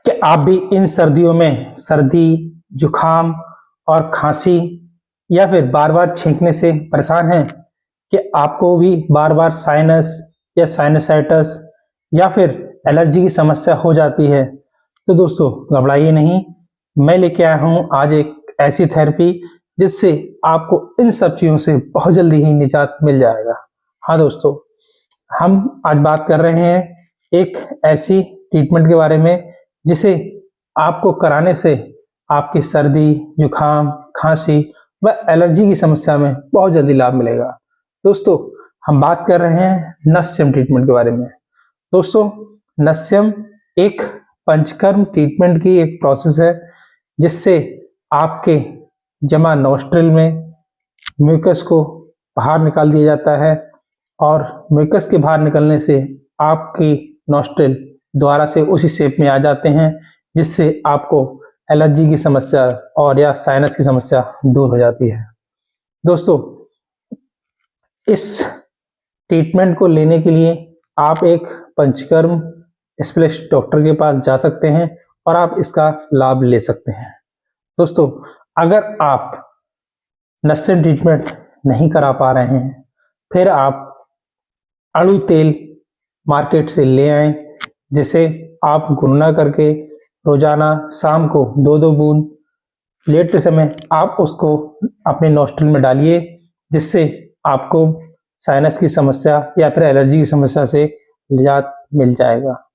कि आप भी इन सर्दियों में सर्दी, जुकाम और खांसी या फिर बार-बार छींकने से परेशान हैं? कि आपको भी बार-बार साइनस या साइनसाइटिस या फिर एलर्जी की समस्या हो जाती है? तो दोस्तों घबराइए नहीं, मैं लेके आया हूँ आज एक ऐसी थेरेपी जिससे आपको इन सब चीज़ों से बहुत जल्दी ही निजात मिल जाएगा। हाँ दोस्तों, हम आज बात कर रहे हैं एक ऐसी ट्रीटमेंट के बारे में जिसे आपको कराने से आपकी सर्दी, जुकाम, खांसी व एलर्जी की समस्या में बहुत जल्दी लाभ मिलेगा। दोस्तों, हम बात कर रहे हैं नस्यम ट्रीटमेंट के बारे में। दोस्तों, नस्यम एक पंचकर्म ट्रीटमेंट की एक प्रोसेस है जिससे आपके जमा नॉस्ट्रिल में म्यूकस को बाहर निकाल दिया जाता है और म्यूकस के बाहर निकलने से आपकी नॉस्ट्रिल दोबारा से उसी शेप में आ जाते हैं जिससे आपको एलर्जी की समस्या और या साइनस की समस्या दूर हो जाती है। दोस्तों, इस ट्रीटमेंट को लेने के लिए आप एक पंचकर्म स्पेशलिस्ट डॉक्टर के पास जा सकते हैं और आप इसका लाभ ले सकते हैं। दोस्तों, अगर आप नस्यम ट्रीटमेंट नहीं करा पा रहे हैं, फिर आप अड़ू तेल मार्केट से ले आएं, जिसे आप गुनगुना करके रोजाना शाम को 2-2 बूंद लेटते समय आप उसको अपने नॉस्ट्रिल में डालिए, जिससे आपको साइनस की समस्या या फिर एलर्जी की समस्या से निजात मिल जाएगा।